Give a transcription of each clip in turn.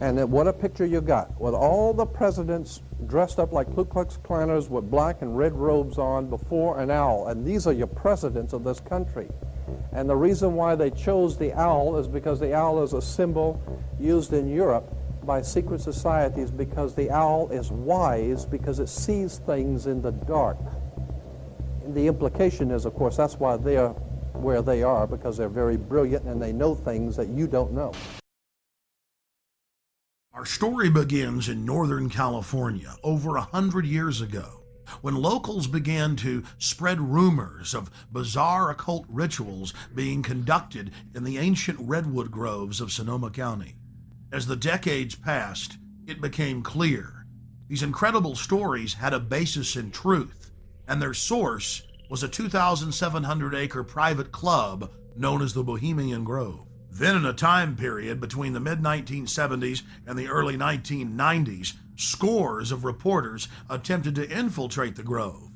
And then what a picture you got, with all the presidents dressed up like Ku Klux Klanners with black and red robes on before an owl. And these are your presidents of this country. And the reason why they chose the owl is because the owl is a symbol used in Europe by secret societies, because the owl is wise, because it sees things in the dark. And the implication is, of course, that's why they're where they are, because they're very brilliant and they know things that you don't know. Our story begins in Northern California over 100 years ago, when locals began to spread rumors of bizarre occult rituals being conducted in the ancient redwood groves of Sonoma County. As the decades passed, it became clear these incredible stories had a basis in truth, and their source was a 2,700-acre private club known as the Bohemian Grove. Then, in a time period between the mid-1970s and the early 1990s, scores of reporters attempted to infiltrate the Grove.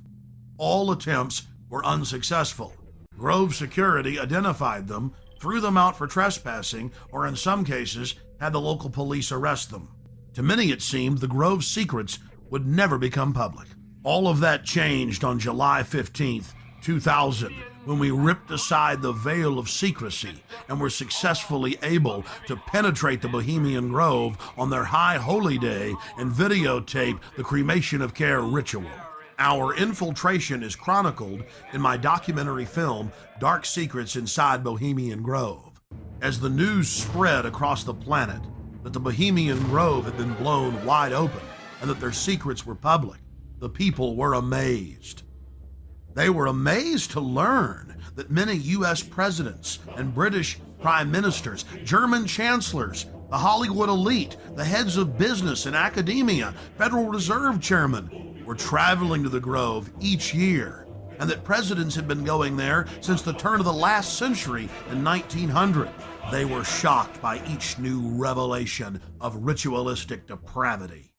All attempts were unsuccessful. Grove security identified them, threw them out for trespassing, or in some cases, had the local police arrest them. To many, it seemed the Grove's secrets would never become public. All of that changed on July 15th, 2000, when we ripped aside the veil of secrecy and were successfully able to penetrate the Bohemian Grove on their high holy day and videotape the cremation of care ritual. Our infiltration is chronicled in my documentary film, Dark Secrets Inside Bohemian Grove. As the news spread across the planet that the Bohemian Grove had been blown wide open and that their secrets were public, the people were amazed. They were amazed to learn that many U.S. presidents and British prime ministers, German chancellors, the Hollywood elite, the heads of business and academia, Federal Reserve chairmen were traveling to the Grove each year, and that presidents had been going there since the turn of the last century in 1900. They were shocked by each new revelation of ritualistic depravity.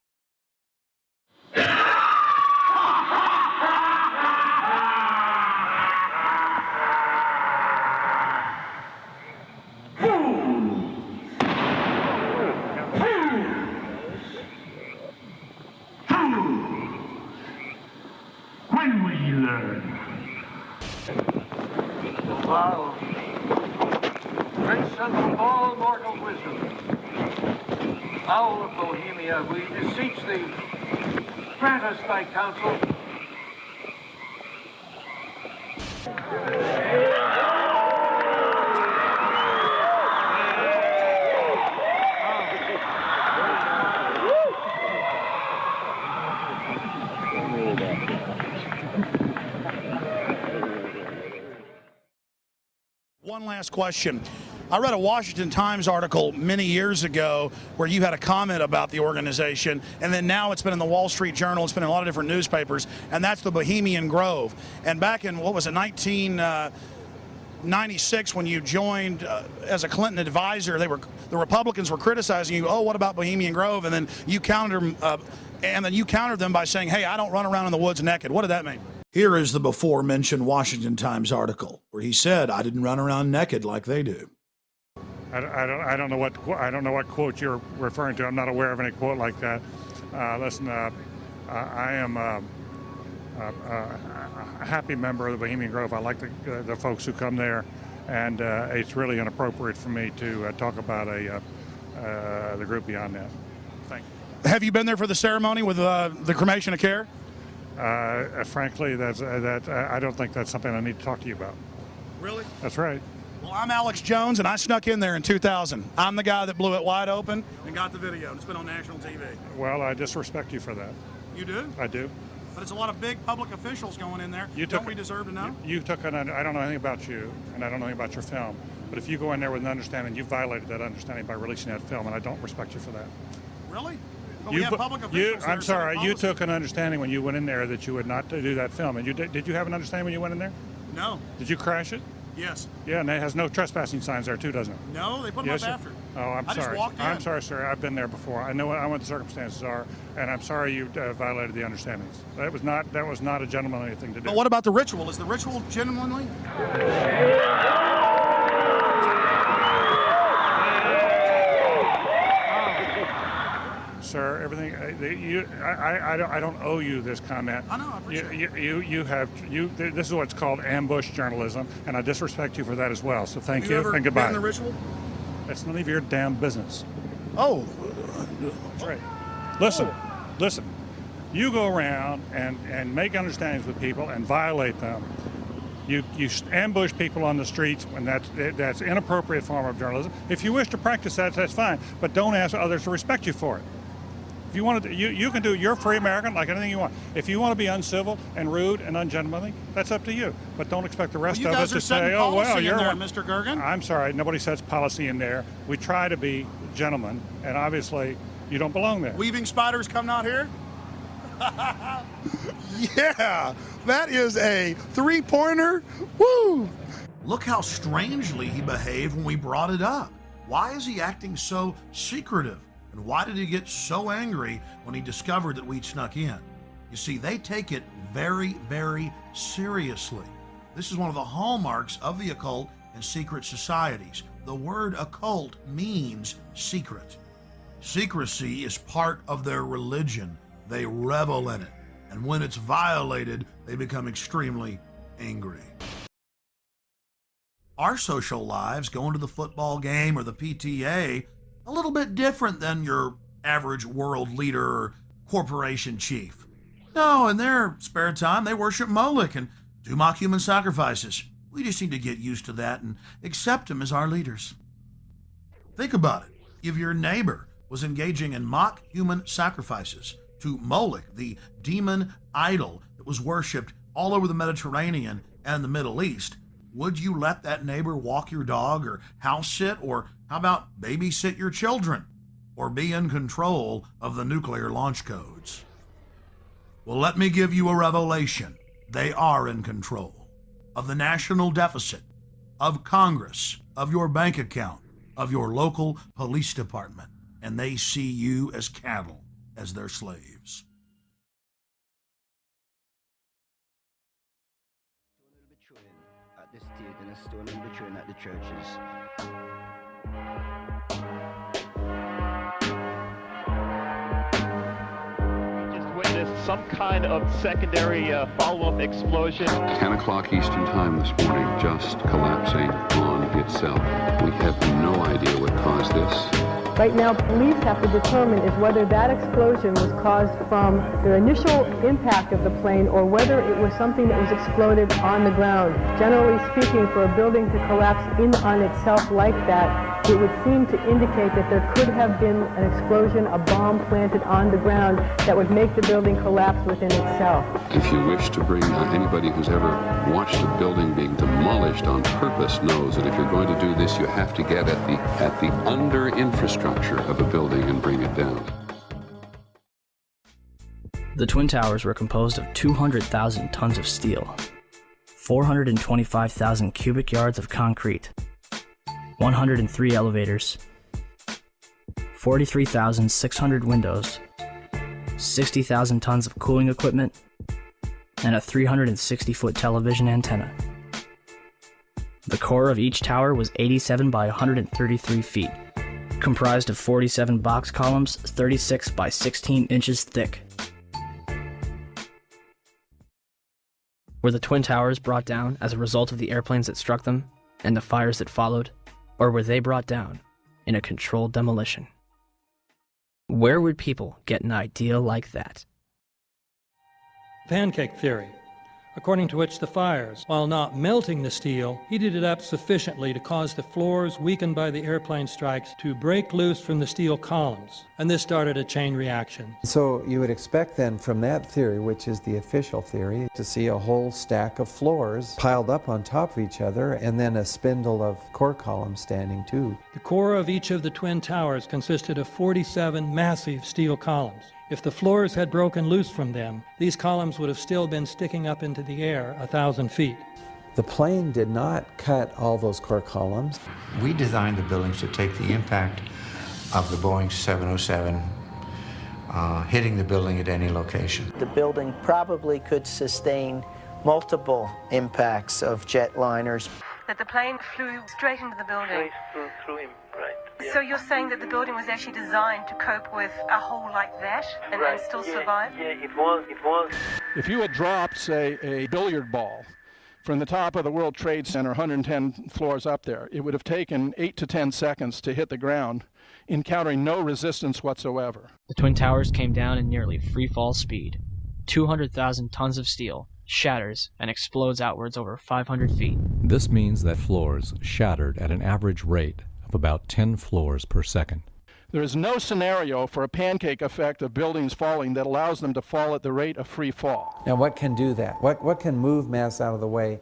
When will you learn? Wow. Great son of all mortal wisdom, Owl of Bohemia, we beseech thee, grant us thy counsel. One last question. I read a Washington Times article many years ago where you had a comment about the organization, and then now it's been in the Wall Street Journal, it's been in a lot of different newspapers, and that's the Bohemian Grove. And back in, 1996, when you joined as a Clinton advisor, the Republicans were criticizing you, oh, what about Bohemian Grove? And then you countered them by saying, hey, I don't run around in the woods naked. What did that mean? Here is the before-mentioned Washington Times article where he said, I didn't run around naked like they do. I don't know what quote you're referring to. I'm not aware of any quote like that. Listen, I am a happy member of the Bohemian Grove. I like the folks who come there, and it's really inappropriate for me to talk about the group beyond that. Thank you. Have you been there for the ceremony with the cremation of care? Frankly, I don't think that's something I need to talk to you about. Really? That's right. Well, I'm Alex Jones, and I snuck in there in 2000. I'm the guy that blew it wide open and got the video. It's been on national TV. Well, I disrespect you for that. You do? I do. But it's a lot of big public officials going in there. Don't we deserve to know? I don't know anything about you, and I don't know anything about your film. But if you go in there with an understanding, you violated that understanding by releasing that film, and I don't respect you for that. Really? But we have public officials. I'm sorry. You took an understanding when you went in there that you would not do that film, and did you have an understanding when you went in there? No. Did you crash it? Yes. Yeah, and it has no trespassing signs there too, doesn't it? No, they put them up after. Oh, I'm sorry. Just walked in. I'm sorry, sir. I've been there before. I know what the circumstances are, and I'm sorry you violated the understandings. That was not a gentlemanly thing to do. But what about the ritual? Is the ritual gentlemanly? Sir, everything I don't owe you this comment. I know, I appreciate it. This is what's called ambush journalism, and I disrespect you for that as well. So thank Have you, you ever and goodbye. been in the ritual? It's none of your damn business. Oh, That's right. Listen. You go around and make understandings with people and violate them. You ambush people on the streets, and that's inappropriate form of journalism. If you wish to practice that, that's fine, but don't ask others to respect you for it. If you want to, you can do. You're a free American, like anything you want. If you want to be uncivil and rude and ungentlemanly, that's up to you. But don't expect the rest you of guys us are to say, setting "Oh well, policy you're in there, one." Mr. Gergen. I'm sorry, nobody sets policy in there. We try to be gentlemen, and obviously, you don't belong there. Weaving spiders come out here? Yeah, that is a three-pointer. Woo! Look how strangely he behaved when we brought it up. Why is he acting so secretive? And why did he get so angry when he discovered that we'd snuck in? You see, they take it very, very seriously. This is one of the hallmarks of the occult and secret societies. The word occult means secret. Secrecy is part of their religion. They revel in it. And when it's violated, they become extremely angry. Our social lives, going to the football game or the PTA, a little bit different than your average world leader or corporation chief. No, in their spare time, they worship Moloch and do mock human sacrifices. We just need to get used to that and accept them as our leaders. Think about it. If your neighbor was engaging in mock human sacrifices to Moloch, the demon idol that was worshipped all over the Mediterranean and the Middle East, would you let that neighbor walk your dog or house sit, or how about babysit your children, or be in control of the nuclear launch codes? Well, let me give you a revelation. They are in control of the national deficit, of Congress, of your bank account, of your local police department, and they see you as cattle, as their slaves. At the state and a stone in between at the churches. Just witnessed some kind of secondary follow-up explosion. 10 o'clock Eastern Time this morning, just collapsing on itself. We have no idea what caused this. Right now, police have to determine is whether that explosion was caused from the initial impact of the plane or whether it was something that was exploded on the ground. Generally speaking, for a building to collapse in on itself like that, it would seem to indicate that there could have been an explosion, a bomb planted on the ground that would make the building collapse within itself. If you wish to bring anybody who's ever watched a building being demolished on purpose knows that if you're going to do this, you have to get at the under infrastructure of a building and bring it down. The Twin Towers were composed of 200,000 tons of steel, 425,000 cubic yards of concrete, 103 elevators, 43,600 windows, 60,000 tons of cooling equipment, and a 360-foot television antenna. The core of each tower was 87 by 133 feet, comprised of 47 box columns 36 by 16 inches thick. Were the Twin Towers brought down as a result of the airplanes that struck them and the fires that followed, or were they brought down in a controlled demolition? Where would people get an idea like that? Pancake theory, according to which the fires, while not melting the steel, heated it up sufficiently to cause the floors weakened by the airplane strikes to break loose from the steel columns, and this started a chain reaction. So you would expect then from that theory, which is the official theory, to see a whole stack of floors piled up on top of each other and then a spindle of core columns standing too. The core of each of the Twin Towers consisted of 47 massive steel columns. If the floors had broken loose from them, these columns would have still been sticking up into the air 1,000 feet. The plane did not cut all those core columns. We designed the buildings to take the impact of the Boeing 707 hitting the building at any location. The building probably could sustain multiple impacts of jetliners. That the plane flew straight into the building. Through him, right. So you're saying that the building was actually designed to cope with a hole like that and still survive? Yeah, it was. If you had dropped, say, a billiard ball from the top of the World Trade Center, 110 floors up there, it would have taken 8 to 10 seconds to hit the ground, encountering no resistance whatsoever. The Twin Towers came down in nearly free fall speed. 200,000 tons of steel shatters and explodes outwards over 500 feet. This means that floors shattered at an average rate of about 10 floors per second. There is no scenario for a pancake effect of buildings falling that allows them to fall at the rate of free fall. Now what can do that? What can move mass out of the way?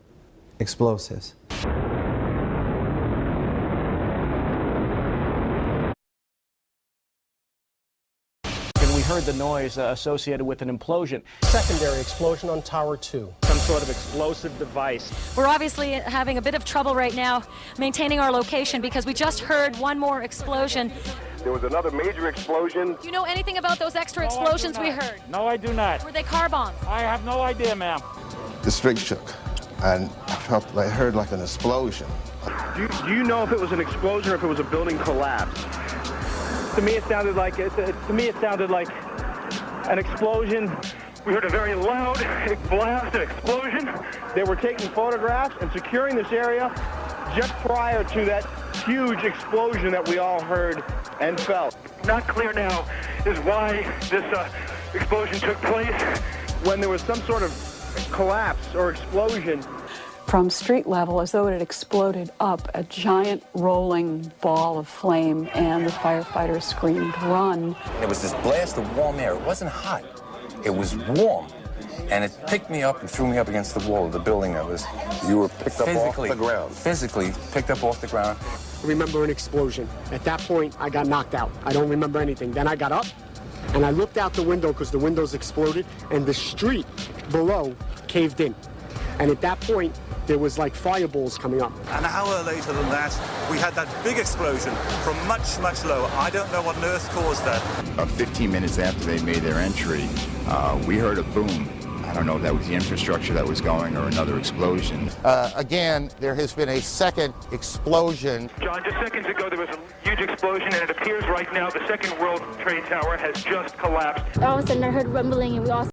Explosives. We heard the noise associated with an implosion. Secondary explosion on Tower 2. Some sort of explosive device. We're obviously having a bit of trouble right now maintaining our location because we just heard one more explosion. There was another major explosion. Do you know anything about those extra explosions we heard? No, I do not. Were they car bombs? I have no idea, ma'am. The street shook, and I heard like an explosion. Do you know if it was an explosion or if it was a building collapse? To me, it sounded like an explosion. We heard a very loud blast, an explosion. They were taking photographs and securing this area just prior to that huge explosion that we all heard and felt. Not clear now is why this explosion took place. When there was some sort of collapse or explosion. From street level, as though it had exploded up, a giant rolling ball of flame, and the firefighters screamed, "Run!" There was this blast of warm air. It wasn't hot. It was warm. And it picked me up and threw me up against the wall of the building that was... You were picked up off the ground. Physically picked up off the ground. I remember an explosion. At that point, I got knocked out. I don't remember anything. Then I got up, and I looked out the window because the windows exploded, and the street below caved in. And at that point, there was like fireballs coming up. An hour later than that, we had that big explosion from much, much lower. I don't know what on earth caused that. About 15 minutes after they made their entry, we heard a boom. I don't know if that was the infrastructure that was going or another explosion. Again, there has been a second explosion. John, just seconds ago there was a huge explosion, and it appears right now the second World Trade Tower has just collapsed. All of a sudden I heard rumbling, and we all